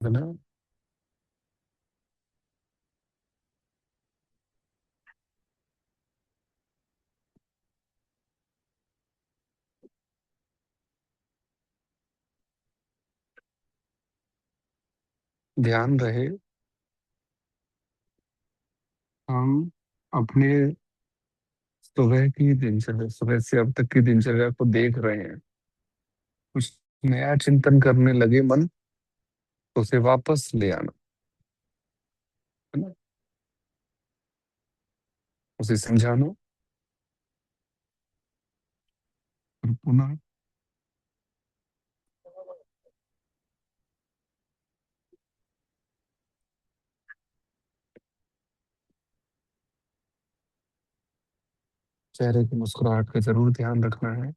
है ना। ध्यान रहे, हम अपने सुबह की दिनचर्या, सुबह से अब तक की दिनचर्या को देख रहे हैं। कुछ नया चिंतन करने लगे मन, तो उसे वापस ले आना, है ना। उसे समझाना और पुनः चेहरे की मुस्कुराहट का जरूर ध्यान रखना है।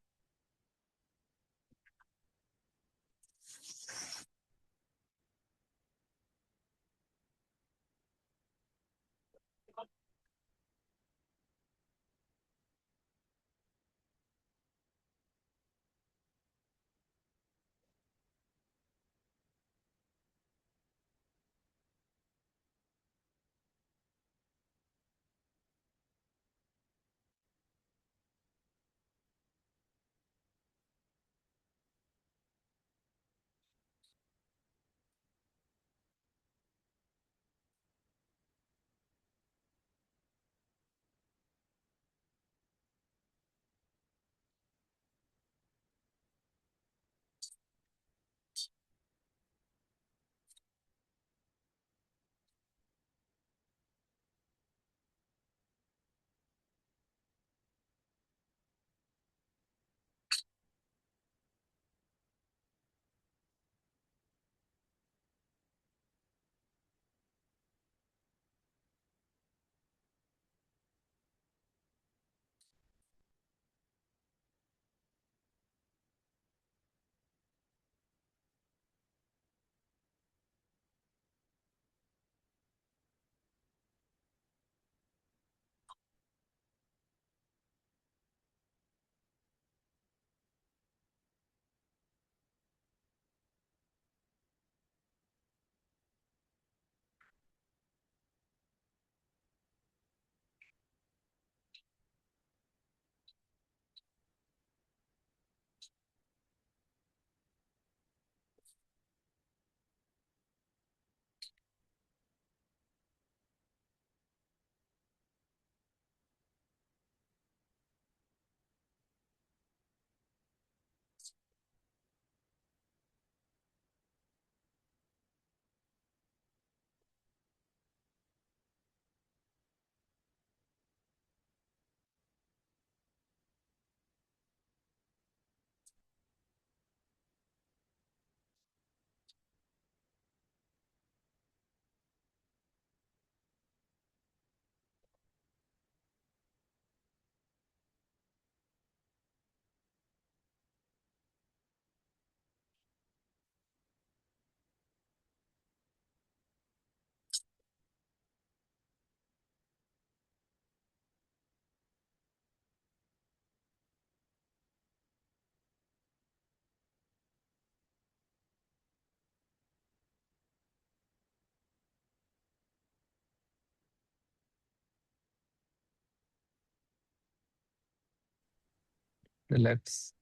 रिलैक्स,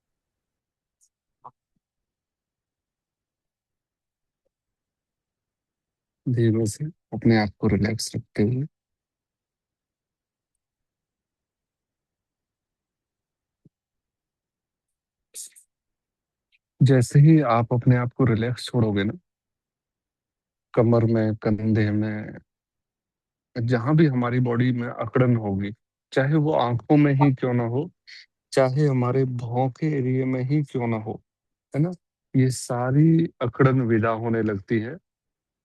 धीरे से अपने आप को रिलैक्स रखते हुए, जैसे ही आप अपने आप को रिलैक्स छोड़ोगे ना, कमर में, कंधे में, जहां भी हमारी बॉडी में अकड़न होगी, चाहे वो आंखों में ही क्यों ना हो, चाहे हमारे भौं के एरिया में ही क्यों ना हो, है ना, ये सारी अकड़न विदा होने लगती है।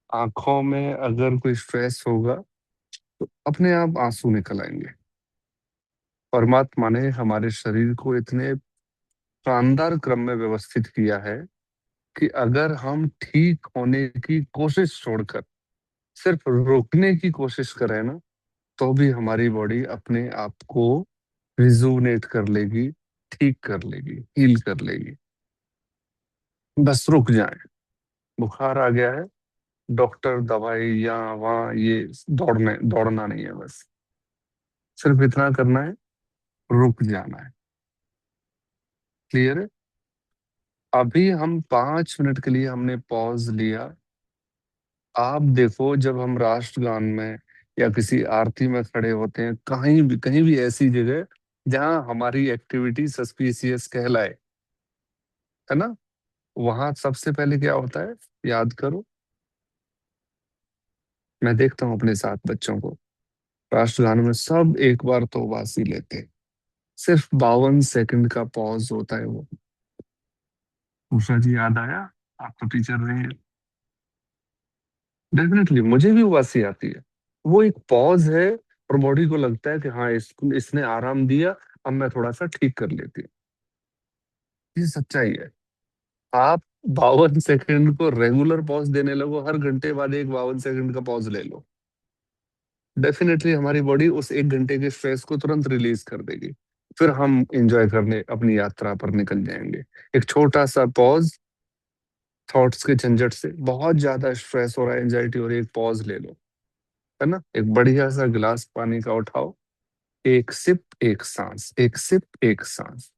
आंखों में अगर कोई स्ट्रेस होगा, तो अपने आप आंसू निकल आएंगे। परमात्मा ने हमारे शरीर को इतने शानदार क्रम में व्यवस्थित किया है कि अगर हम ठीक होने की कोशिश छोड़कर सिर्फ रोकने की कोशिश करें ना, तो भी हमारी बॉडी अपने आप को रिजुवनेट कर लेगी, ठीक कर लेगी, हील कर लेगी। बस रुक जाए। बुखार आ गया है, डॉक्टर दवाई या वहाँ ये दौड़ना नहीं है बस। सिर्फ इतना करना है, रुक जाना है। क्लियर है? अभी हम 5 मिनट के लिए हमने पॉज लिया। आप देखो, जब हम राष्ट्रगान में या किसी आरती में खड़े होते हैं, कहीं भी ऐसी जगह जहां हमारी एक्टिविटी सस्पिशियस कहलाए, है ना, वहां सबसे पहले क्या होता है, याद करो। मैं देखता हूँ अपने साथ बच्चों को, राष्ट्रगान में सब एक बार तो उबासी लेते हैं। सिर्फ 52 सेकंड का पॉज होता है वो। उषा जी, याद आया? आप तो टीचर रहे हैं। डेफिनेटली मुझे भी उबासी आती है। वो एक पॉज है, और बॉडी को लगता है कि हाँ, इसने आराम दिया, अब मैं थोड़ा सा ठीक कर लेती हूँ। ये सच्चाई है। आप 52 सेकंड को रेगुलर पॉज देने लगो, हर घंटे बाद एक 52 सेकंड का पॉज ले लो, डेफिनेटली हमारी बॉडी उस 1 घंटे के स्ट्रेस को तुरंत रिलीज कर देगी। फिर हम एंजॉय करने अपनी यात्रा पर निकल जाएंगे। एक छोटा सा पॉज, थॉट्स के झंझट से, बहुत ज्यादा स्ट्रेस हो रहा है, एंजाइटी हो रही है, एक पॉज ले लो, है ना, एक बढ़िया सा गिलास पानी का उठाओ, एक सिप एक सांस, एक सिप एक सांस,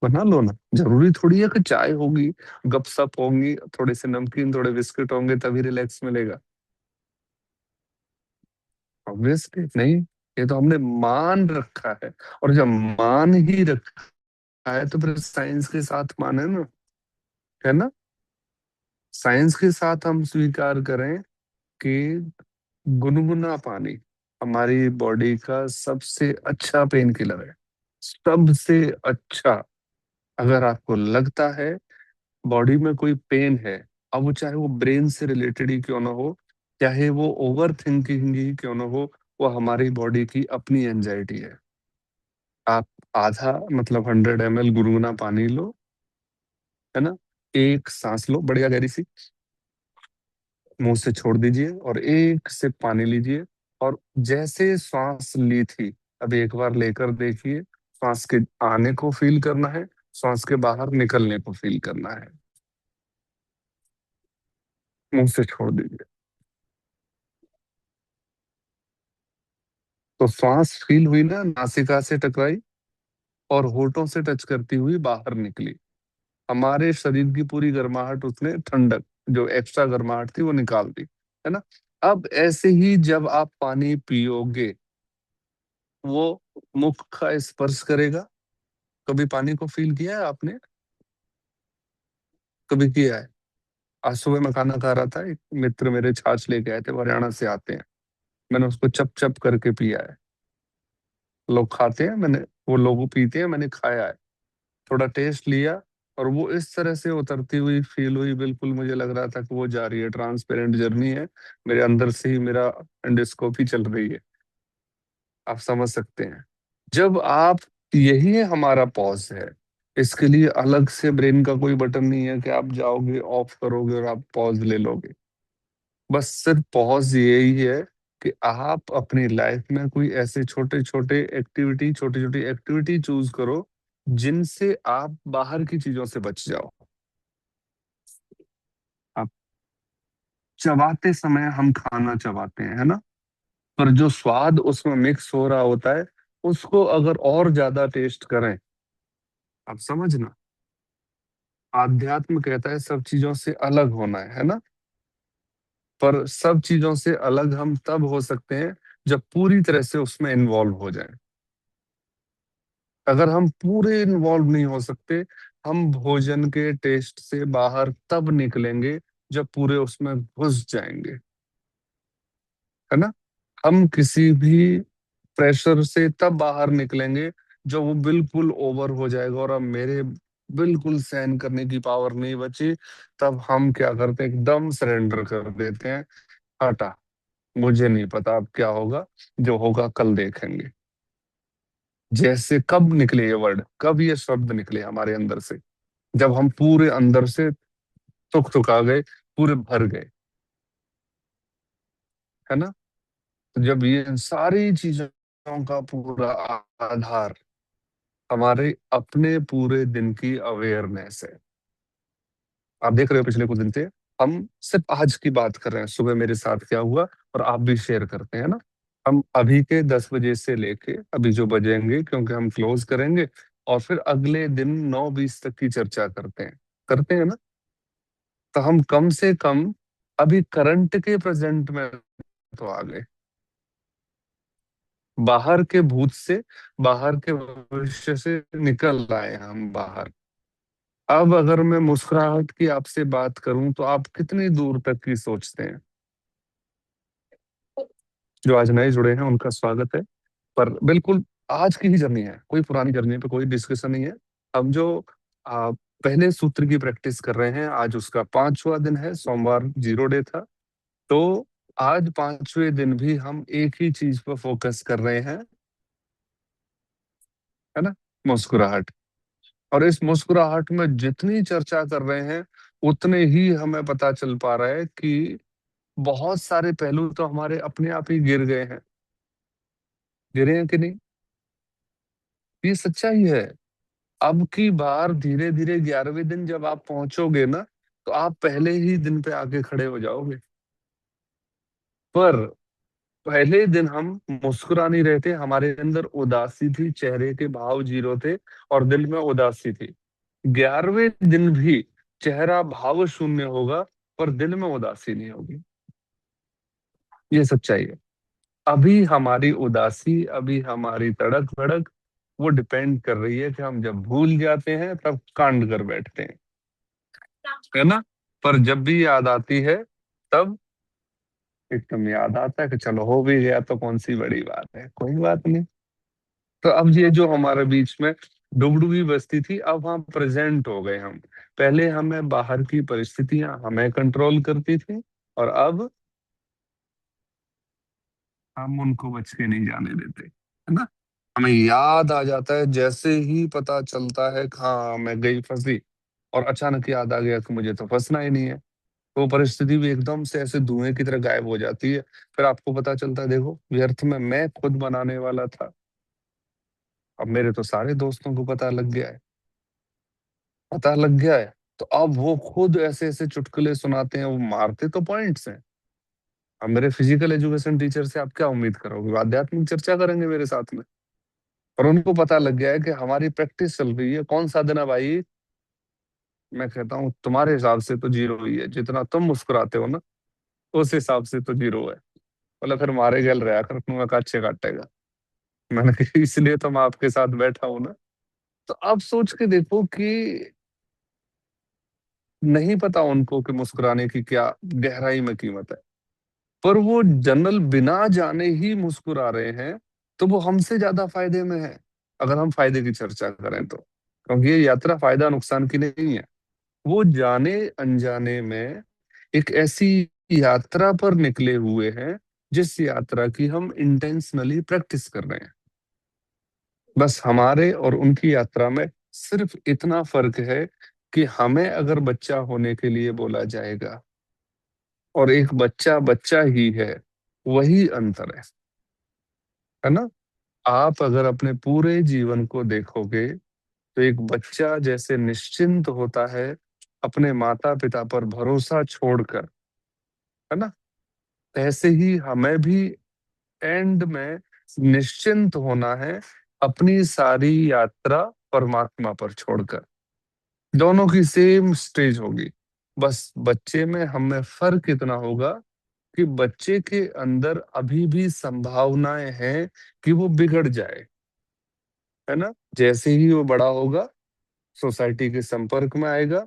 बना लो ना। जरूरी थोड़ी है कि चाय होगी, गपशप होंगी, थोड़े से नमकीन, थोड़े बिस्किट होंगे तभी रिलैक्स मिलेगा। ऑब्वियसली नहीं। ये तो हमने मान रखा है, और जब मान ही रखा है तो फिर साइंस के साथ माने ना, है ना। साइंस के साथ हम स्वीकार करें कि गुनगुना पानी हमारी बॉडी का सबसे अच्छा पेन किलर है, सबसे अच्छा। अगर आपको लगता है बॉडी में कोई पेन है, अब वो चाहे वो ब्रेन से रिलेटेड ही क्यों ना हो, चाहे वो ओवर थिंकिंग ही क्यों ना हो, वो हमारी बॉडी की अपनी एंजाइटी है। आप आधा, मतलब 100 ml गुनगुना पानी लो, है ना, एक सांस लो बढ़िया गहरी सी, मुंह से छोड़ दीजिए और एक सिप पानी लीजिए, और जैसे श्वास ली थी, अब एक बार लेकर देखिए, श्वास के आने को फील करना है, श्वास के बाहर निकलने को फील करना है, मुंह से छोड़ दीजिए। तो श्वास फील हुई ना, नासिका से टकराई और होठों से टच करती हुई बाहर निकली। हमारे शरीर की पूरी गर्माहट उसने, ठंडक, जो एक्स्ट्रा गर्माहट थी वो निकाल दी, है ना। अब ऐसे ही जब आप पानी पियोगे, वो मुख का स्पर्श करेगा। कभी पानी को फील किया है आपने? कभी किया है? आज सुबह मैं खाना खा रहा था, एक मित्र मेरे छाछ लेके आए थे, वो हरियाणा से आते हैं। मैंने उसको चप चप करके पिया है। लोग खाते हैं, मैंने, वो लोग पीते हैं, मैंने खाया है, थोड़ा टेस्ट लिया, और वो इस तरह से उतरती हुई फील हुई, बिल्कुल मुझे लग रहा था कि वो जा रही है, ट्रांसपेरेंट जर्नी है, मेरे अंदर से ही मेरा एंडोस्कोपी चल रही है। आप समझ सकते हैं? जब आप, यही है हमारा पॉज है। इसके लिए अलग से ब्रेन का कोई बटन नहीं है कि आप जाओगे ऑफ करोगे और आप पॉज ले लोगे। बस सिर्फ पॉज यही है कि आप अपनी लाइफ में कोई ऐसे छोटी छोटी एक्टिविटी चूज करो जिनसे आप बाहर की चीजों से बच जाओ। आप, चबाते समय हम खाना चबाते हैं, है ना, पर जो स्वाद उसमें मिक्स हो रहा होता है, उसको अगर और ज्यादा टेस्ट करें, आप समझना, आध्यात्म कहता है सब चीजों से अलग होना है ना। पर सब चीजों से अलग हम तब हो सकते हैं जब पूरी तरह से उसमें इन्वॉल्व हो जाएं। अगर हम पूरे इन्वॉल्व नहीं हो सकते, हम भोजन के टेस्ट से बाहर तब निकलेंगे जब पूरे उसमें घुस जाएंगे, है ना। हम किसी भी प्रेशर से तब बाहर निकलेंगे जब वो बिल्कुल ओवर हो जाएगा, और अब मेरे बिल्कुल सहन करने की पावर नहीं बची, तब हम क्या करते हैं, एकदम सरेंडर कर देते हैं। हटा, मुझे नहीं पता अब क्या होगा, जो होगा कल देखेंगे। जैसे कब निकले ये वर्ड, कब ये शब्द निकले हमारे अंदर से, जब हम पूरे अंदर से तुक तुका गए, पूरे भर गए, है ना। तो जब ये सारी चीजों का पूरा आधार हमारे अपने पूरे दिन की अवेयरनेस है। आप देख रहे हो पिछले कुछ दिन से हम सिर्फ आज की बात कर रहे हैं, सुबह मेरे साथ क्या हुआ, और आप भी शेयर करते हैं ना। हम अभी के 10 बजे से लेके अभी जो बजेंगे, क्योंकि हम क्लोज करेंगे, और फिर अगले दिन 9:20 तक की चर्चा करते हैं ना। तो हम कम से कम अभी करंट के प्रेजेंट में तो आ गए, बाहर के भूत से, बाहर के भविष्य से निकल आए हम बाहर। अब अगर मैं मुस्कुराहट की आपसे बात करूं, तो आप कितनी दूर तक की सोचते हैं? जो आज नए जुड़े हैं उनका स्वागत है। पर बिल्कुल आज की ही जर्नी है, कोई पुरानी जर्नी पे कोई डिस्कशन नहीं है। हम जो पहले सूत्र की प्रैक्टिस कर रहे हैं, आज उसका 5वां दिन है, सोमवार 0 डे था। तो आज 5वें दिन भी हम एक ही चीज पर फोकस कर रहे हैं, है ना, मुस्कुराहट। और इस मुस्कुराहट में जितनी चर्चा कर रहे हैं, उतने ही हमें पता चल पा रहा है कि बहुत सारे पहलू तो हमारे अपने आप ही गिर गए हैं। गिरे हैं कि नहीं? ये सच्चाई है। अब की बार धीरे धीरे 11वें दिन जब आप पहुंचोगे ना, तो आप पहले ही दिन पे आके खड़े हो जाओगे। पर पहले दिन हम मुस्कुरा नहीं रहे थे, हमारे अंदर उदासी थी, चेहरे के भाव 0 थे, और दिल में उदासी थी। 11वें दिन भी चेहरा भाव शून्य होगा, पर दिल में उदासी नहीं होगी। ये सच्चाई है। अभी हमारी उदासी, अभी हमारी तड़क भड़क, वो डिपेंड कर रही है कि हम जब भूल जाते हैं तब कांड कर बैठते हैं, है ना। पर जब भी याद आती है, तब एकदम याद आता है कि चलो हो भी गया तो कौन सी बड़ी बात है, कोई बात नहीं। तो अब ये जो हमारे बीच में डुगडुगी बजती थी, अब हम प्रेजेंट हो गए हम। पहले हमें बाहर की परिस्थितियां हमें कंट्रोल करती थी, और अब हम उनको बच के नहीं जाने देते, है ना। हमें याद आ जाता है, जैसे ही पता चलता है कि हाँ मैं गई फंसी, और अचानक याद आ गया कि मुझे तो फंसना ही नहीं है, तो परिस्थिति भी एकदम से ऐसे धुएं की तरह गायब हो जाती है। फिर आपको पता चलता है, देखो व्यर्थ में मैं खुद बनाने वाला था, अब मेरे तो सारे दोस्तों को पता लग गया है। तो अब वो खुद ऐसे ऐसे चुटकुले सुनाते हैं, वो मारते तो पॉइंट्स हैं। अब मेरे फिजिकल एजुकेशन टीचर से आप क्या उम्मीद करोगे, आध्यात्मिक चर्चा करेंगे मेरे साथ में? और उनको पता लग गया है कि हमारी प्रैक्टिस चल रही है, कौन सा दिन है भाई। मैं कहता हूँ तुम्हारे हिसाब से तो 0 ही है, जितना तुम मुस्कुराते हो ना, उस हिसाब से तो 0 है। बोला फिर मारे गल रहा कर, तुम्हें काचे काटेगा। मैंने कहा इसलिए तो मैं आपके साथ बैठा हूं ना। तो आप सोच के देखो कि नहीं पता उनको कि मुस्कुराने की क्या गहराई में कीमत है, पर वो जनरल बिना जाने ही मुस्कुरा रहे हैं। तो वो हमसे ज्यादा फायदे में है, अगर हम फायदे की चर्चा करें तो, क्योंकि ये यात्रा फायदा नुकसान की नहीं है। वो जाने अनजाने में एक ऐसी यात्रा पर निकले हुए हैं, जिस यात्रा की हम इंटेंशनली प्रैक्टिस कर रहे हैं। बस हमारे और उनकी यात्रा में सिर्फ इतना फर्क है कि हमें अगर बच्चा होने के लिए बोला जाएगा, और एक बच्चा बच्चा ही है, वही अंतर है ना। आप अगर अपने पूरे जीवन को देखोगे, तो एक बच्चा जैसे निश्चिंत होता है अपने माता पिता पर भरोसा छोड़कर, है ना, ऐसे ही हमें भी एंड में निश्चिंत होना है अपनी सारी यात्रा परमात्मा पर छोड़कर। दोनों की सेम स्टेज होगी, बस बच्चे में हमें फर्क इतना होगा कि बच्चे के अंदर अभी भी संभावनाएं हैं कि वो बिगड़ जाए, है ना। जैसे ही वो बड़ा होगा, सोसाइटी के संपर्क में आएगा,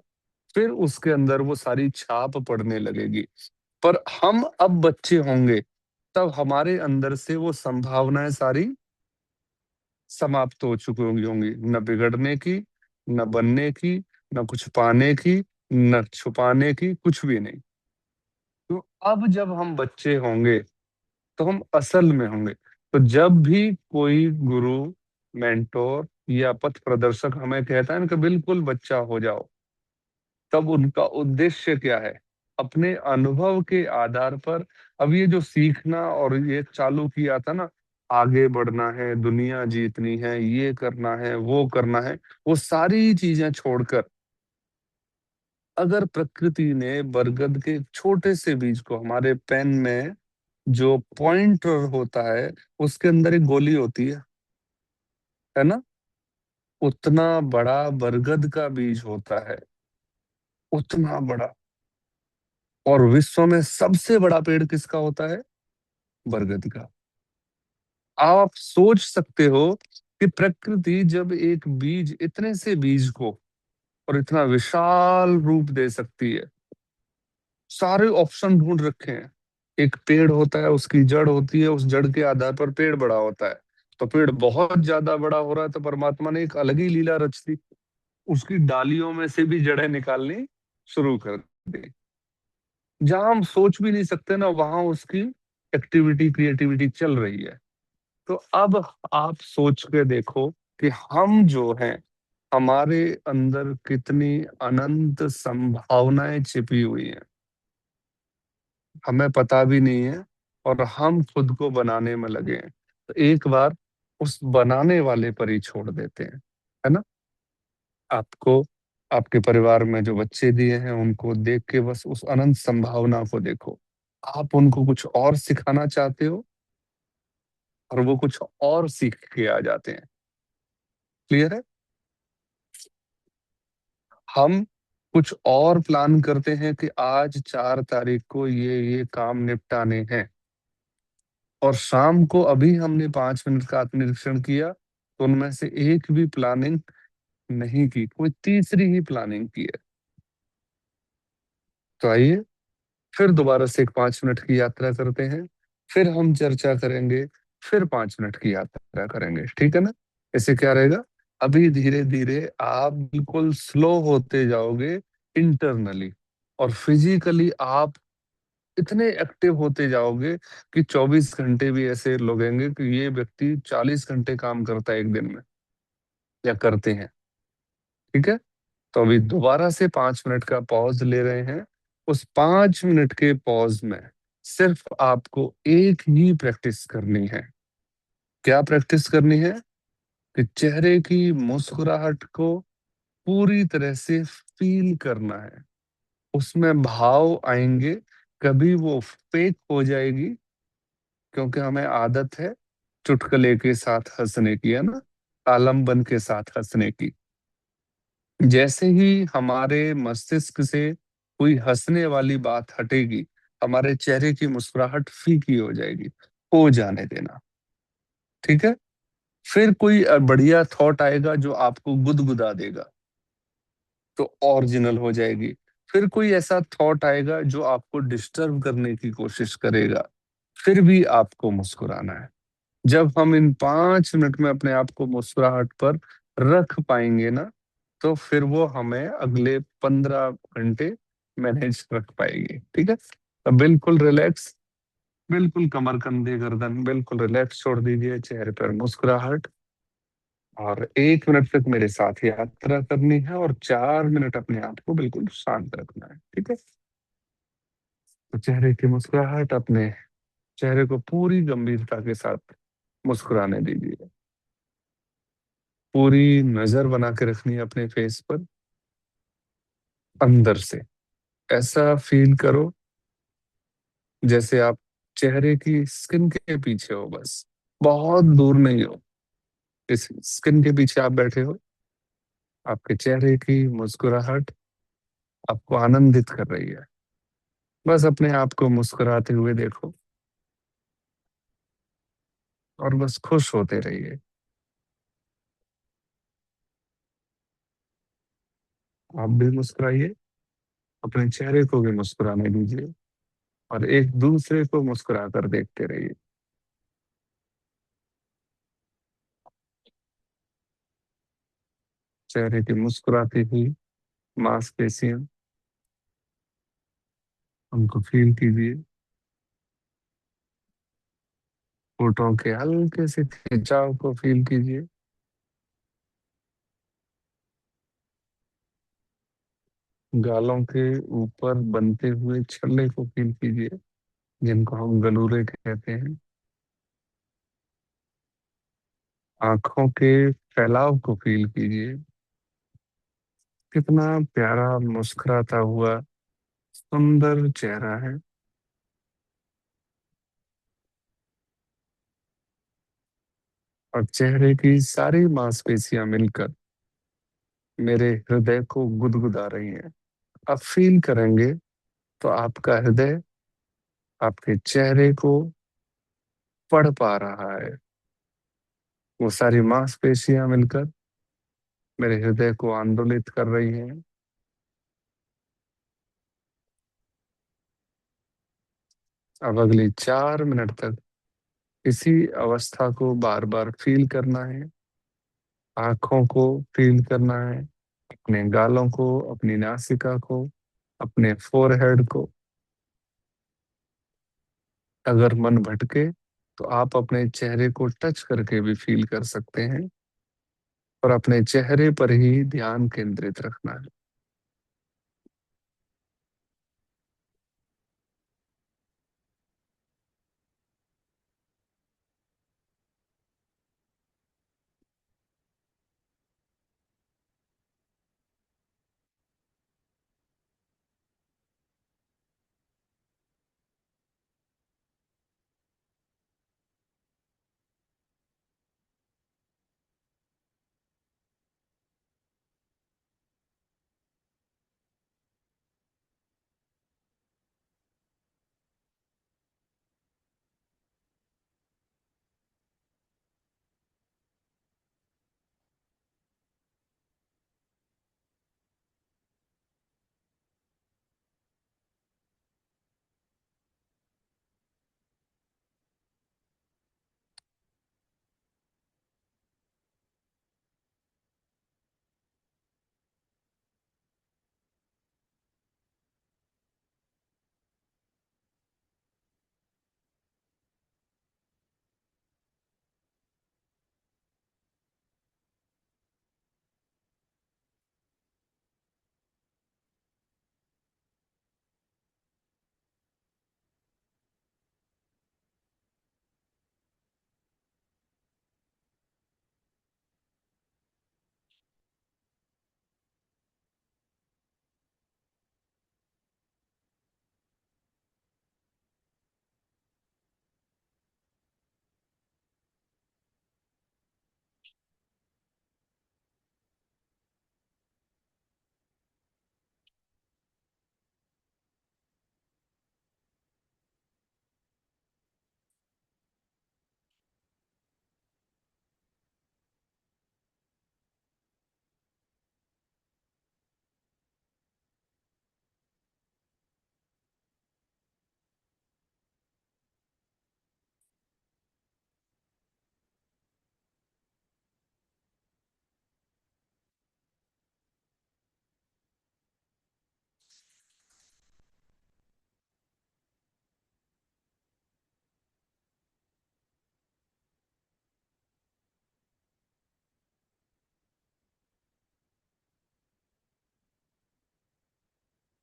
फिर उसके अंदर वो सारी छाप पड़ने लगेगी। पर हम अब बच्चे होंगे, तब हमारे अंदर से वो संभावनाएं सारी समाप्त हो चुकी होंगी, न बिगड़ने की, न बनने की, न कुछ पाने की, न छुपाने की, कुछ भी नहीं। तो अब जब हम बच्चे होंगे, तो हम असल में होंगे। तो जब भी कोई गुरु, मेंटोर या पथ प्रदर्शक हमें कहता है ना कि बिल्कुल बच्चा हो जाओ, तब उनका उद्देश्य क्या है? अपने अनुभव के आधार पर, अब ये जो सीखना और ये चालू किया था ना, आगे बढ़ना है, दुनिया जीतनी है, ये करना है, वो करना है, वो सारी चीजें छोड़कर अगर प्रकृति ने बरगद के एक छोटे से बीज को, हमारे पेन में जो पॉइंटर होता है उसके अंदर एक गोली होती है ना, उतना बड़ा बरगद का बीज होता है, उतना बड़ा। और विश्व में सबसे बड़ा पेड़ किसका होता है? बरगद का। आप सोच सकते हो कि प्रकृति जब एक बीज, इतने से बीज को और इतना विशाल रूप दे सकती है, सारे ऑप्शन ढूंढ रखे हैं। एक पेड़ होता है, उसकी जड़ होती है, उस जड़ के आधार पर पेड़ बड़ा होता है। तो पेड़ बहुत ज्यादा बड़ा हो रहा है तो परमात्मा ने एक अलग ही लीला रच दी, उसकी डालियों में से भी जड़ें निकालनी शुरू कर दी। जहां हम सोच भी नहीं सकते ना, वहां उसकी एक्टिविटी, क्रिएटिविटी चल रही है। तो अब आप सोच के देखो कि हम जो हैं, हमारे अंदर कितनी अनंत संभावनाएं छिपी हुई हैं, हमें पता भी नहीं है, और हम खुद को बनाने में लगे हैं। तो एक बार उस बनाने वाले पर ही छोड़ देते हैं, है ना। आपको, आपके परिवार में जो बच्चे दिए हैं उनको देख के बस उस अनंत संभावना को देखो। आप उनको कुछ और सिखाना चाहते हो और वो कुछ और सीख के आ जाते हैं। क्लियर है? हम कुछ और प्लान करते हैं कि आज 4 तारीख को ये काम निपटाने हैं, और शाम को अभी हमने 5 मिनट का आत्मनिरीक्षण किया तो उनमें से एक भी प्लानिंग नहीं की, कोई तीसरी ही प्लानिंग की है। तो आइए फिर दोबारा से एक 5 मिनट की यात्रा करते हैं, फिर हम चर्चा करेंगे, फिर 5 मिनट की यात्रा करेंगे, ठीक है ना। इससे क्या रहेगा, अभी धीरे धीरे आप बिल्कुल स्लो होते जाओगे इंटरनली, और फिजिकली आप इतने एक्टिव होते जाओगे कि 24 घंटे भी ऐसे लगेंगे कि ये व्यक्ति 40 घंटे काम करता है एक दिन में, या करते हैं। ठीक है। तो अभी दोबारा से 5 मिनट का पॉज ले रहे हैं। उस 5 मिनट के पॉज में सिर्फ आपको एक ही प्रैक्टिस करनी है। क्या प्रैक्टिस करनी है? कि चेहरे की मुस्कुराहट को पूरी तरह से फील करना है। उसमें भाव आएंगे, कभी वो फेक हो जाएगी, क्योंकि हमें आदत है चुटकुले के साथ हंसने की, है ना, आलम्बन के साथ हंसने की। जैसे ही हमारे मस्तिष्क से कोई हंसने वाली बात हटेगी, हमारे चेहरे की मुस्कुराहट फीकी हो जाएगी। हो जाने देना, ठीक है। फिर कोई बढ़िया थॉट आएगा जो आपको गुदगुदा देगा, तो ओरिजिनल हो जाएगी। फिर कोई ऐसा थॉट आएगा जो आपको डिस्टर्ब करने की कोशिश करेगा, फिर भी आपको मुस्कुराना है। जब हम इन 5 मिनट में अपने आप को मुस्कुराहट पर रख पाएंगे ना, तो फिर वो हमें अगले 15 घंटे मैनेज रख पाएगी, ठीक है। तो बिल्कुल रिलैक्स, बिल्कुल कमर, कंधे, गर्दन बिल्कुल रिलैक्स छोड़ दीजिए, चेहरे पर मुस्कुराहट, और 1 मिनट तक मेरे साथ यात्रा करनी है, और 4 मिनट अपने आप को बिल्कुल शांत रखना है, ठीक है। तो चेहरे की मुस्कुराहट, अपने चेहरे को पूरी गंभीरता के साथ मुस्कुराने दीजिए। पूरी नजर बना के रखनी है अपने फेस पर, अंदर से ऐसा फील करो जैसे आप चेहरे की स्किन के पीछे हो, बस बहुत दूर नहीं हो। इस स्किन के पीछे आप बैठे हो, आपके चेहरे की मुस्कुराहट आपको आनंदित कर रही है। बस अपने आप को मुस्कुराते हुए देखो, और बस खुश होते रहिए। आप भी मुस्कुराइए, अपने चेहरे को भी मुस्कुराने दीजिए, और एक दूसरे को मुस्कुरा कर देखते रहिए। चेहरे की मुस्कुराती हुई मांसपेशियां, उनको फील कीजिए। होठों के हल्के से खिंचाव को फील कीजिए। गालों के ऊपर बनते हुए छल्ले को फील कीजिए, जिनको हम गलूरे कहते हैं। आंखों के फैलाव को फील कीजिए। कितना प्यारा मुस्कुराता हुआ सुंदर चेहरा है। और चेहरे की सारी मांसपेशियां मिलकर मेरे हृदय को गुदगुदा रही हैं। आप फील करेंगे तो आपका हृदय आपके चेहरे को पढ़ पा रहा है। वो सारी मांसपेशियां मिलकर मेरे हृदय को आंदोलित कर रही हैं। अब अगली 4 मिनट तक इसी अवस्था को बार बार फील करना है। आंखों को फील करना है, अपने गालों को, अपनी नासिका को, अपने फोरहेड को। अगर मन भटके तो आप अपने चेहरे को टच करके भी फील कर सकते हैं, और अपने चेहरे पर ही ध्यान केंद्रित रखना है।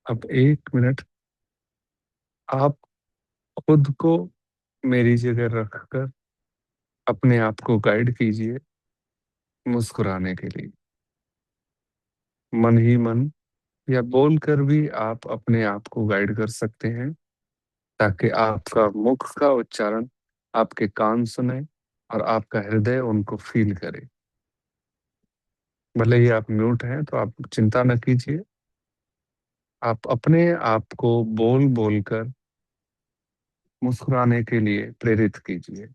अब 1 मिनट आप खुद को मेरी जगह रखकर अपने आप को गाइड कीजिए मुस्कुराने के लिए। मन ही मन या बोलकर भी आप अपने आप को गाइड कर सकते हैं, ताकि आपका मुख का उच्चारण आपके कान सुने और आपका हृदय उनको फील करे। भले ही आप म्यूट हैं तो आप चिंता न कीजिए। आप अपने आप को बोल बोलकर मुस्कुराने के लिए प्रेरित कीजिए।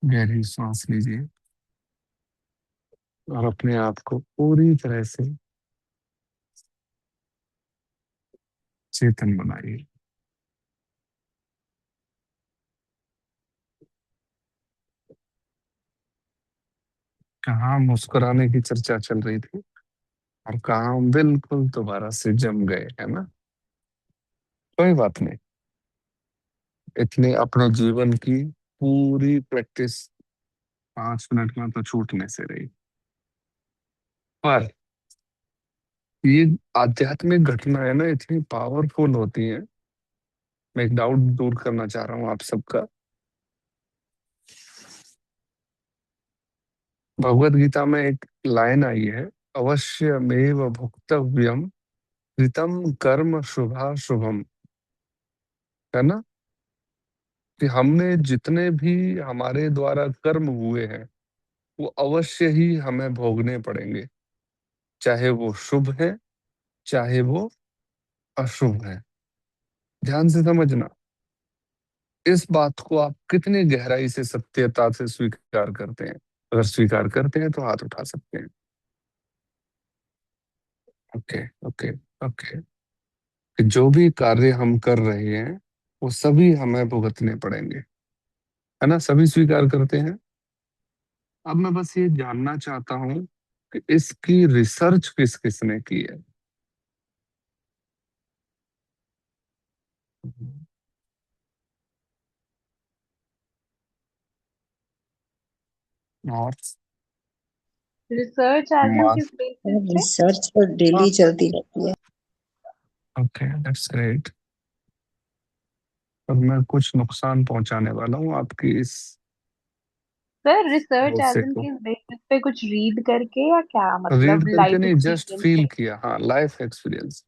गहरी सांस लीजिए और अपने आप को पूरी तरह से चेतन बनाइए। कहाँ मुस्कुराने की चर्चा चल रही थी और कहाँ हम बिल्कुल दोबारा से जम गए, है ना। कोई बात नहीं, इतनी अपने जीवन की पूरी प्रैक्टिस 5 मिनट में तो छूटने से रही। पर ये आध्यात्मिक घटना है ना, इतनी पावरफुल होती है। मैं एक डाउट दूर करना चाह रहा हूँ आप सबका। भगवत गीता में एक लाइन आई है, अवश्यमेव भुक्तव्यम कृतम कर्म शुभा शुभम, है ना। कि हमने जितने भी हमारे द्वारा कर्म हुए हैं वो अवश्य ही हमें भोगने पड़ेंगे, चाहे वो शुभ है चाहे वो अशुभ है। ध्यान से समझना, इस बात को आप कितनी गहराई से सत्यता से स्वीकार करते हैं। अगर स्वीकार करते हैं तो हाथ उठा सकते हैं। Okay, okay, okay. कि जो भी कार्य हम कर रहे हैं वो सभी हमें भुगतने पड़ेंगे, है ना। सभी स्वीकार करते हैं। अब मैं बस ये जानना चाहता हूँ कि इसकी रिसर्च किस किसने की है। और रिसर्च एज इन किस मास बेसिस पे? रिसर्च तो डेली चलती रहती है। Okay, that's great. और मैं कुछ नुकसान पहुंचाने वाला हूँ आपकी इस सर रिसर्च भरोसे एज इन को। किस बेसिस पे, कुछ रीड करके या क्या, रीड मतलब करके लाइफ नहीं, जस्ट एक्सपीरियंस फील से? किया, हाँ, लाइफ एक्सपीरियंस।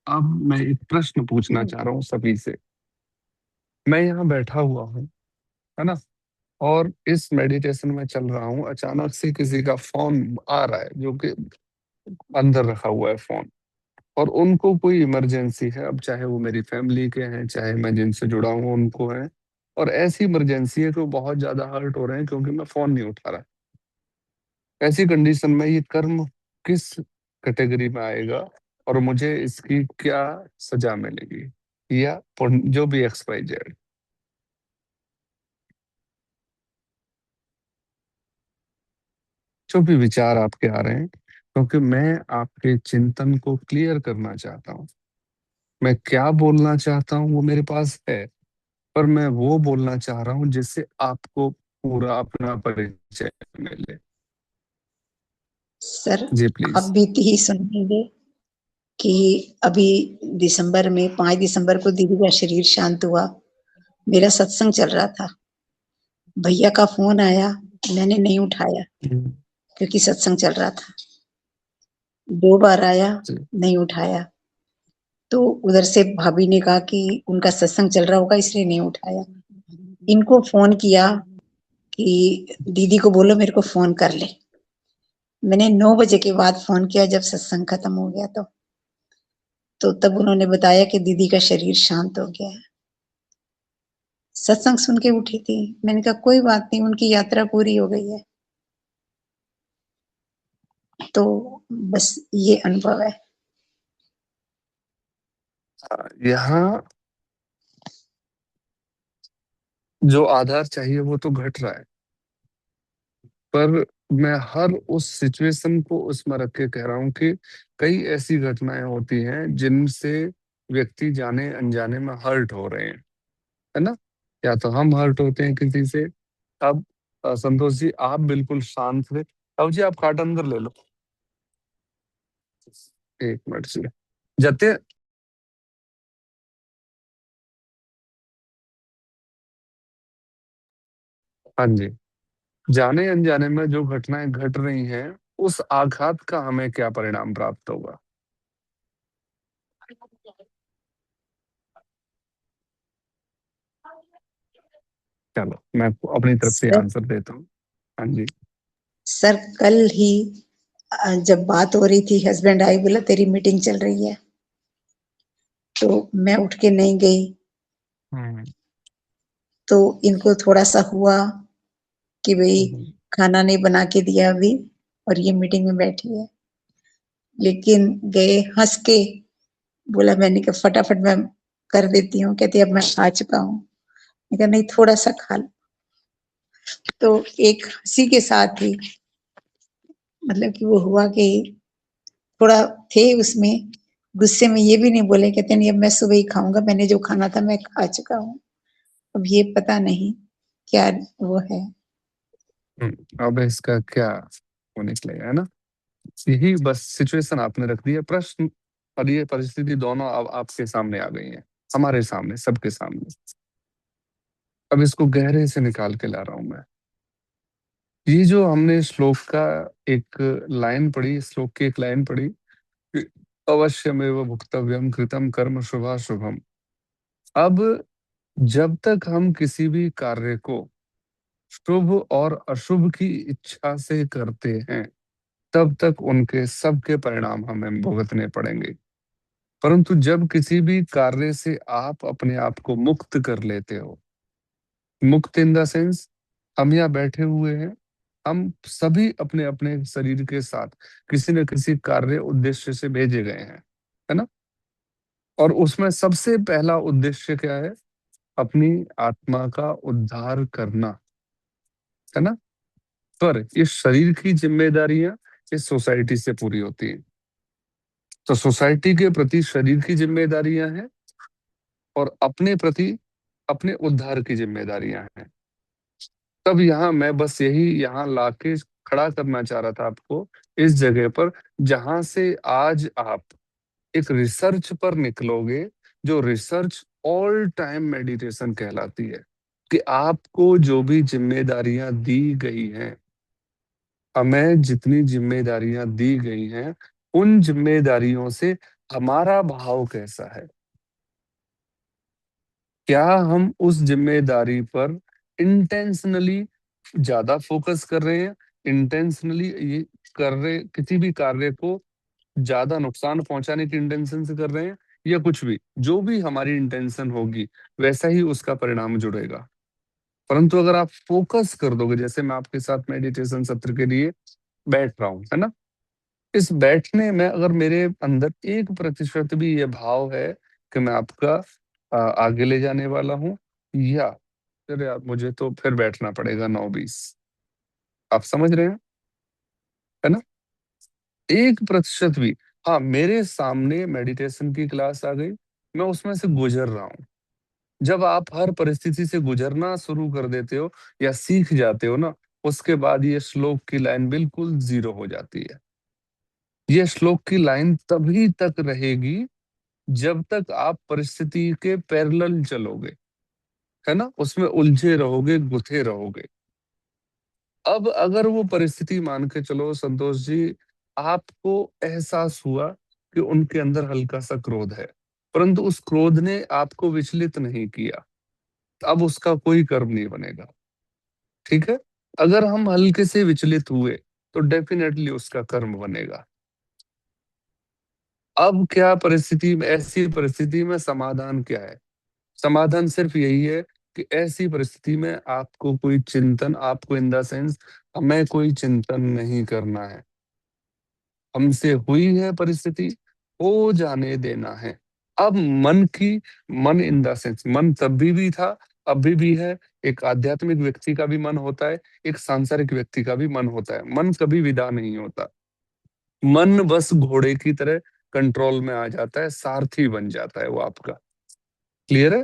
अब मैं एक प्रश्न पूछना चाह रहा हूँ सभी से। मैं यहाँ बैठा हुआ हूँ, है ना, और इस मेडिटेशन में चल रहा हूँ, अचानक से किसी का फोन आ रहा है जो कि अंदर रखा हुआ है फोन, और उनको कोई इमरजेंसी है। अब चाहे वो मेरी फैमिली के हैं चाहे मैं जिनसे जुड़ा हूँ उनको है, और ऐसी इमरजेंसी है कि वो बहुत ज्यादा हर्ट हो रहे हैं क्योंकि मैं फोन नहीं उठा रहा। ऐसी कंडीशन में ये कर्म किस कैटेगरी में आएगा और मुझे इसकी क्या सजा मिलेगी, या जो भी एक्स वाई जेड। जो भी विचार आपके आ रहे हैं, क्योंकि मैं आपके चिंतन को क्लियर करना चाहता हूँ। मैं क्या बोलना चाहता हूँ वो मेरे पास है, पर मैं वो बोलना चाह रहा हूँ जिससे आपको पूरा अपना परिचय मिले। सर जी आप प्लीज। बीती ही सुनेंगे कि अभी दिसंबर में 5 दिसंबर को दीदी का शरीर शांत हुआ। मेरा सत्संग चल रहा था, भैया का फोन आया, मैंने नहीं उठाया क्योंकि सत्संग चल रहा था। 2 बार आया, नहीं उठाया, तो उधर से भाभी ने कहा कि उनका सत्संग चल रहा होगा इसलिए नहीं उठाया। इनको फोन किया कि दीदी को बोलो मेरे को फोन कर ले। मैंने 9 बजे के बाद फोन किया जब सत्संग खत्म हो गया तो तब उन्होंने बताया कि दीदी का शरीर शांत हो गया है। सत्संग सुन के उठी थी। मैंने कहा कोई बात नहीं, उनकी यात्रा पूरी हो गई है। तो बस ये अनुभव है। यहाँ जो आधार चाहिए वो तो घट रहा है, पर मैं हर उस सिचुएशन को उसमें रख के कह रहा हूँ कि कई ऐसी घटनाएं होती हैं जिनसे व्यक्ति जाने अनजाने में हर्ट हो रहे हैं, है ना। या तो हम हर्ट होते हैं किसी से। अब संतोष जी आप बिल्कुल शांत रहे। अब जी आप कार्ड अंदर ले लो, 1 मिनट से जते। हाँ जी। जाने अनजाने में जो घटनाएं घट रही हैं उस आघात का हमें क्या परिणाम प्राप्त होगा। चलो मैं अपनी तरफ से सर आंसर देता हूँ। हाँ जी। सर कल ही जब बात हो रही थी हस्बैंड आई बोला तेरी मीटिंग चल रही है। तो मैं उठ के नहीं गई। हम्म, तो इनको थोड़ा सा हुआ कि भाई हम्म, खाना नहीं बना के दिया अभी और ये मीटिंग में बैठी है, लेकिन गए हंस के। बोला, मैंने कहा फटाफट मैं कर देती हूँ। कहती अब मैं खा चुका हूँ। मैं कहा नहीं, थोड़ा सा खा लो। तो एक हंसी के साथ ही मतलब कि वो हुआ कि थोड़ा थे उसमें, गुस्से में ये भी नहीं बोले। कहते नहीं, अब मैं सुबह ही खाऊंगा, मैंने जो खाना था मैं खा चुका हूँ। अब ये पता नहीं क्या वो है। अब इसका क्या वो निकलेगा, है ना? यही बस सिचुएशन आपने रख दी है, प्रश्न और ये परिस्थिति दोनों अब आपके सामने आ गई है, हमारे सामने, सबके सामने। अब इसको गहरे से निकाल के ला रहा हूं मैं। ये जो हमने श्लोक का एक लाइन पढ़ी, श्लोक की एक लाइन पढ़ी कि अवश्यमेव भुक्तव्यम कृतम कर्म शुभाशुभम। अब जब तक हम किसी भी कार्य को शुभ और अशुभ की इच्छा से करते हैं, तब तक उनके सबके परिणाम हमें भुगतने पड़ेंगे। परंतु जब किसी भी कार्य से आप अपने आप को मुक्त कर लेते हो, मुक्त इन द सेंस, हम यहाँ बैठे हुए हैं, हम सभी अपने अपने शरीर के साथ किसी न किसी कार्य उद्देश्य से भेजे गए हैं, है ना? और उसमें सबसे पहला उद्देश्य क्या है? अपनी आत्मा का उद्धार करना, है ना? पर ये शरीर की जिम्मेदारियां इस सोसाइटी से पूरी होती हैं। तो सोसाइटी के प्रति शरीर की जिम्मेदारियां हैं और अपने प्रति अपने उद्धार की जिम्मेदारियां हैं। तब यहाँ मैं बस यही यहाँ लाके खड़ा करना चाह रहा था आपको, इस जगह पर जहां से आज आप एक रिसर्च पर निकलोगे, जो रिसर्च ऑल टाइम मेडिटेशन कहलाती है, कि आपको जो भी जिम्मेदारियां दी गई हैं, हमें जितनी जिम्मेदारियां दी गई हैं, उन जिम्मेदारियों से हमारा भाव कैसा है? क्या हम उस जिम्मेदारी पर इंटेंशनली ज्यादा फोकस कर रहे हैं, इंटेंशनली ये कर रहे, किसी भी कार्य को ज्यादा नुकसान पहुंचाने की इंटेंशन से कर रहे हैं, या कुछ भी, जो भी हमारी इंटेंशन होगी वैसा ही उसका परिणाम जुड़ेगा। परंतु अगर आप फोकस कर दोगे, जैसे मैं आपके साथ मेडिटेशन सत्र के लिए बैठ रहा हूं, है ना? इस बैठने में अगर मेरे अंदर 1% भी ये भाव है कि मैं आपका आगे ले जाने वाला हूँ, या अरे यार मुझे तो फिर बैठना पड़ेगा 9-20, आप समझ रहे हैं, है ना? 1% भी, हाँ, मेरे सामने मेडिटेशन की क्लास आ गई, मैं उसमें से गुजर रहा हूँ। जब आप हर परिस्थिति से गुजरना शुरू कर देते हो या सीख जाते हो ना, उसके बाद ये श्लोक की लाइन बिल्कुल जीरो हो जाती है। ये श्लोक की लाइन तभी तक रहेगी जब तक आप परिस्थिति के पैरेलल चलोगे, है ना? उसमें उलझे रहोगे, गुथे रहोगे। अब अगर वो परिस्थिति मान के चलो संतोष जी, आपको एहसास हुआ कि उनके अंदर हल्का सा क्रोध है, परंतु उस क्रोध ने आपको विचलित नहीं किया, अब उसका कोई कर्म नहीं बनेगा, ठीक है? अगर हम हल्के से विचलित हुए तो डेफिनेटली उसका कर्म बनेगा। अब क्या परिस्थिति में, ऐसी परिस्थिति में समाधान क्या है? समाधान सिर्फ यही है कि ऐसी परिस्थिति में आपको कोई चिंतन, आपको इन द सेंस हमें कोई चिंतन नहीं करना है। हमसे हुई है परिस्थिति, हो जाने देना है। अब मन की, मन इन द सेंस, मन तभी भी था, अभी भी है। एक आध्यात्मिक व्यक्ति का भी मन होता है, एक सांसारिक व्यक्ति का भी मन होता है। मन कभी विदा नहीं होता। मन बस घोड़े की तरह कंट्रोल में आ जाता है, सारथी बन जाता है वो आपका। क्लियर है?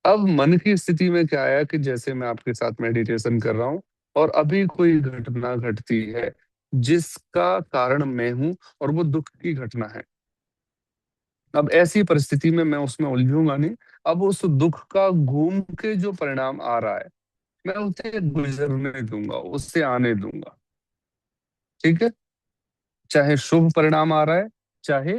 अब मन की स्थिति में क्या है कि जैसे मैं आपके साथ मेडिटेशन कर रहा हूं और अभी कोई घटना घटती है जिसका कारण मैं हूं और वो दुख की घटना है। अब ऐसी परिस्थिति में मैं उसमें उलझूंगा नहीं। अब उस दुख का घूम के जो परिणाम आ रहा है, मैं उसे गुजरने दूंगा, उससे आने दूंगा, ठीक है? चाहे शुभ परिणाम आ रहा है, चाहे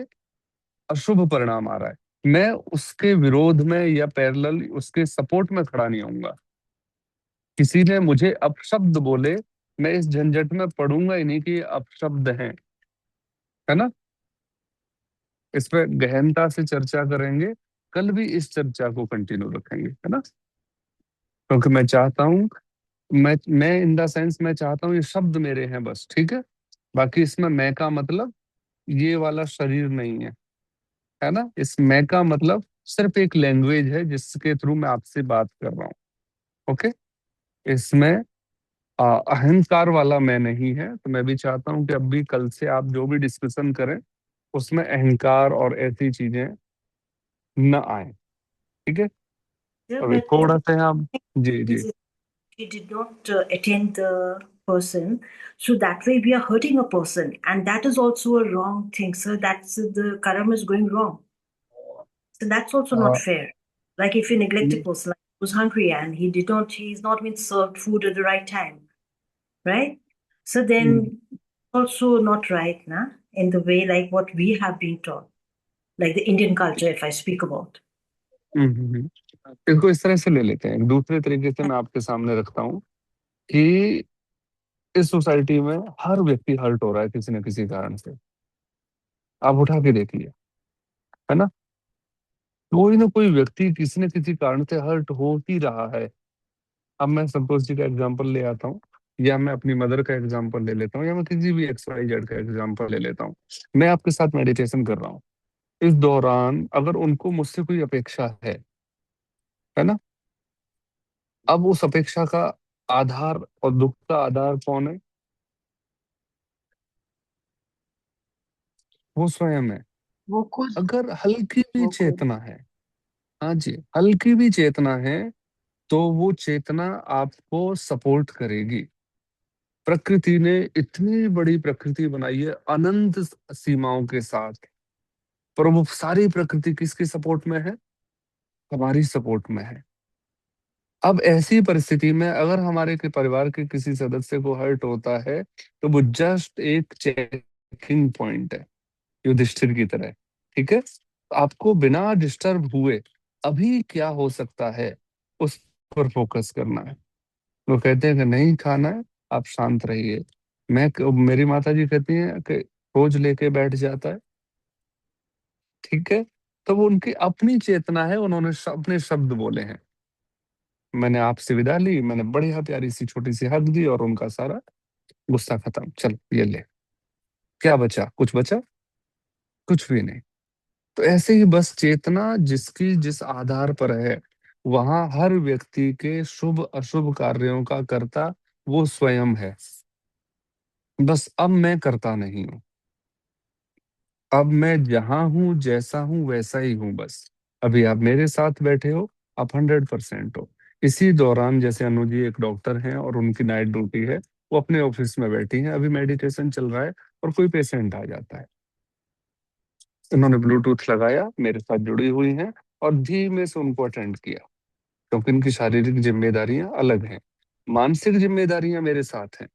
अशुभ परिणाम आ रहा है, मैं उसके विरोध में या पैरेलल उसके सपोर्ट में खड़ा नहीं होऊंगा। किसी ने मुझे अपशब्द बोले, मैं इस झंझट में पड़ूंगा ही नहीं कि ये अपशब्द हैं, है ना? इस पे गहनता से चर्चा करेंगे, कल भी इस चर्चा को कंटिन्यू रखेंगे, है ना। क्योंकि मैं चाहता हूँ, मैं इन द सेंस मैं चाहता हूँ ये शब्द मेरे हैं बस, ठीक है। बाकी इसमें मैं का मतलब ये वाला शरीर नहीं है ना। इस मैं का मतलब सिर्फ एक लैंग्वेज है जिसके थ्रू मैं आपसे बात कर रहा हूँ। ओके। इसमें अहंकार वाला मैं नहीं है। तो मैं भी चाहता हूँ कि अब भी कल से आप जो भी डिस्कशन करें उसमें अहंकार और ऐसी चीजें न आए, ठीक है। Yeah, अभी but थोड़ा सा आप, जी जी। he did not attend the person, so that way we are hurting a person, and that is also a wrong thing, sir. That's the karma is going wrong. So that's also not fair. Like if you neglect a person, like who's hungry and he's not been served food at the right time, right? So then also not right, na? In the way like what we have been taught, like the Indian culture, if I speak about. इसको इस तरह से ले लेते हैं, दूसरे तरीके से मैं आपके सामने रखता हूँ कि इस सोसाइटी में हर व्यक्ति हर्ट हो रहा है किसी न किसी कारण से। आप उठा के देखिए, है ना। कोई ना कोई व्यक्ति किसी न किसी कारण से हर्ट हो ही रहा है। अब मैं संतोष जी का एग्जांपल ले आता हूँ, या मैं अपनी मदर का एग्जांपल ले लेता हूँ, या मैं किसी भी XYZ का एग्जांपल ले लेता हूँ। मैं आपके साथ मेडिटेशन कर रहा हूँ, इस दौरान अगर उनको मुझसे कोई अपेक्षा है ना। अब उस अपेक्षा का आधार और दुख का आधार कौन है? वो स्वयं है। वो खुद अगर हल्की भी वो खुद चेतना है, हाँ जी, हल्की भी चेतना है, तो वो चेतना आपको सपोर्ट करेगी। प्रकृति ने इतनी बड़ी प्रकृति बनाई है अनंत सीमाओं के साथ, पर वो सारी प्रकृति किसकी सपोर्ट में है? हमारी सपोर्ट में है। अब ऐसी परिस्थिति में अगर हमारे के परिवार के किसी सदस्य को हर्ट होता है, तो वो जस्ट एक चेकिंग पॉइंट है, युधिष्ठिर की तरह, ठीक है। आपको बिना डिस्टर्ब हुए अभी क्या हो सकता है उस पर फोकस करना है। वो कहते हैं कि नहीं खाना है, आप शांत रहिए। मेरी माता जी कहती हैं कि रोज लेके बैठ जाता है, ठीक है। तो वो उनकी अपनी चेतना है, उन्होंने अपने शब्द बोले हैं। मैंने आपसे विदा ली, मैंने बढ़िया प्यारी सी छोटी सी हक दी और उनका सारा गुस्सा खत्म। चल ये ले, क्या बचा? कुछ बचा? कुछ भी नहीं। तो ऐसे ही बस चेतना जिसकी जिस आधार पर है, वहां हर व्यक्ति के शुभ अशुभ कार्यों का कर्ता वो स्वयं है। बस अब मैं करता नहीं हूं, अब मैं जहां हूं जैसा हूं वैसा ही हूं बस। अभी आप मेरे साथ बैठे हो, आप 100% हो। इसी दौरान जैसे अनु जी एक डॉक्टर हैं और उनकी नाइट ड्यूटी है, वो अपने ऑफिस में बैठी हैं, अभी मेडिटेशन चल रहा है और कोई पेशेंट आ जाता है। उन्होंने ब्लूटूथ लगाया, मेरे साथ जुड़ी हुई हैं और धीमे से उनको अटेंड किया, क्योंकि उनकी शारीरिक जिम्मेदारियां अलग हैं, मानसिक जिम्मेदारियां मेरे साथ हैं।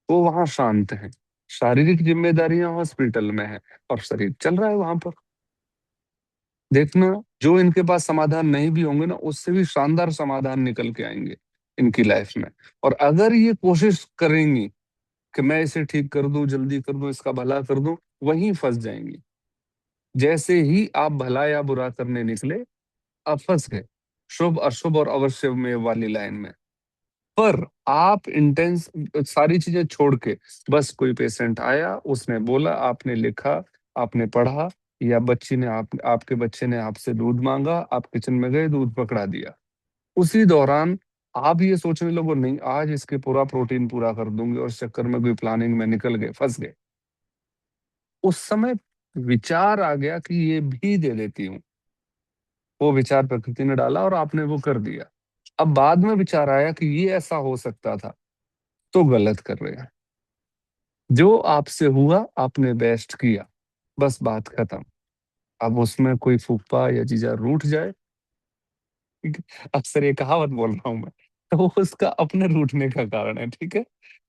वो वहां शांत हैं, शारीरिक जिम्मेदारियां हॉस्पिटल में है और शरीर चल रहा है वहां पर। देखना, जो इनके पास समाधान नहीं भी होंगे ना, उससे भी शानदार समाधान निकल के आएंगे इनकी लाइफ में। और अगर ये कोशिश करेंगी कि मैं इसे ठीक कर दूं, जल्दी कर दूं, इसका भला कर दूं, वहीं फंस जाएंगी। जैसे ही आप भला या बुरा करने निकले, आप फंस गए शुभ अशुभ और अवश्य में वाली लाइन में। पर आप इंटेंस सारी चीजें छोड़ के, बस कोई पेशेंट आया, उसने बोला, आपने लिखा, आपने पढ़ा, या बच्ची ने आपके बच्चे ने आपसे दूध मांगा, आप किचन में गए, दूध पकड़ा दिया, उसी दौरान आप ये सोचने लगो नहीं आज इसके पूरा प्रोटीन पूरा कर दूंगे, और इस चक्कर में कोई प्लानिंग में निकल गए, फंस गए। उस समय विचार आ गया कि ये भी दे देती हूँ, वो विचार प्रकृति ने डाला और आपने वो कर दिया। अब बाद में विचार आया कि ये ऐसा हो सकता था, तो गलत कर रहे हैं। जो आपसे हुआ आपने बेस्ट किया, बस बात खत्म। अब उसमें कोई फूफा या जीजा रूठ जाए, ठीक है? अक्सर ये कहावत बोल रहा हूं मैं, तो वो उसका अपने रूठने का कारण है, ठीक है।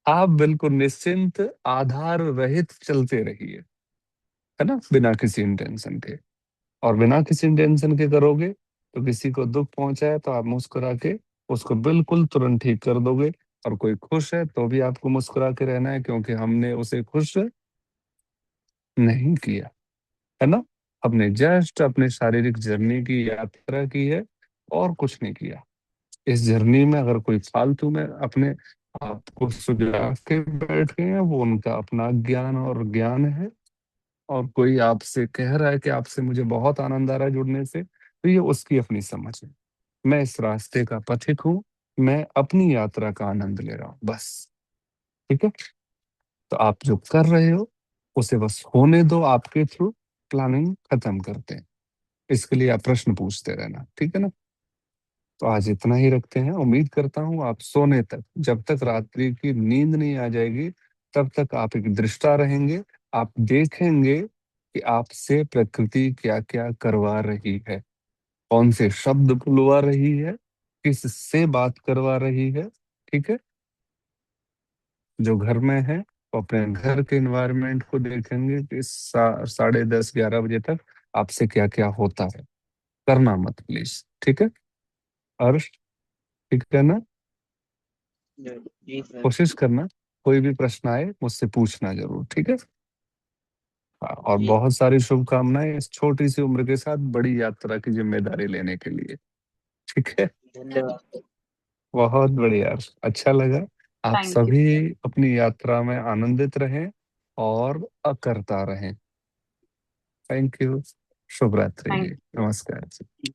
आप बिल्कुल निश्चिंत आधार रहित चलते रहिए, है ना, बिना किसी इंटेंशन के। और बिना किसी इंटेंशन के करोगे तो किसी को दुख पहुंचा है तो आप मुस्कुरा के उसको बिल्कुल तुरंत ठीक कर दोगे। और कोई खुश है तो भी आपको मुस्कुरा के रहना है, क्योंकि हमने उसे खुश नहीं किया, है ना। हमने जस्ट अपने शारीरिक जर्नी की यात्रा की है और कुछ नहीं किया। इस जर्नी में अगर कोई फालतू में अपने आप को सुझा के बैठ गए हैं, वो उनका अपना ज्ञान और ज्ञान है। और कोई आपसे कह रहा है कि आपसे मुझे बहुत आनंद आ रहा है जुड़ने से, तो ये उसकी अपनी समझ है। मैं इस रास्ते का पथिक हूँ, मैं अपनी यात्रा का आनंद ले रहा हूँ बस। ठीक है, तो आप जो कर रहे हो उसे बस होने दो, आपके थ्रू प्लानिंग खत्म करते हैं। इसके लिए आप प्रश्न पूछते रहना, ठीक है ना। तो आज इतना ही रखते हैं। उम्मीद करता हूँ आप सोने तक, जब तक रात्रि की नींद नहीं आ जाएगी, तब तक आप एक दृष्टा रहेंगे। आप देखेंगे कि आपसे प्रकृति क्या क्या करवा रही है, कौन से शब्द बुलवा रही है, किससे बात करवा रही है। ठीक है, जो घर में है वो अपने घर के एनवायरनमेंट को देखेंगे कि 10:30-11 बजे तक आपसे क्या क्या होता है। करना मत प्लीज, ठीक है। अर्श, ठीक है ना। जी सर। कोशिश करना, कोई भी प्रश्न आए मुझसे पूछना जरूर, ठीक है। हाँ, और जी बहुत सारी शुभकामनाएं इस छोटी सी उम्र के साथ बड़ी यात्रा की जिम्मेदारी लेने के लिए, ठीक है। धन्यवाद। बहुत बढ़िया, अच्छा लगा। आप थैंक यू सभी सर। अपनी यात्रा में आनंदित रहें और अकर्ता रहें। Thank you. शुभ रात्रि थैंक जी, नमस्कार जी।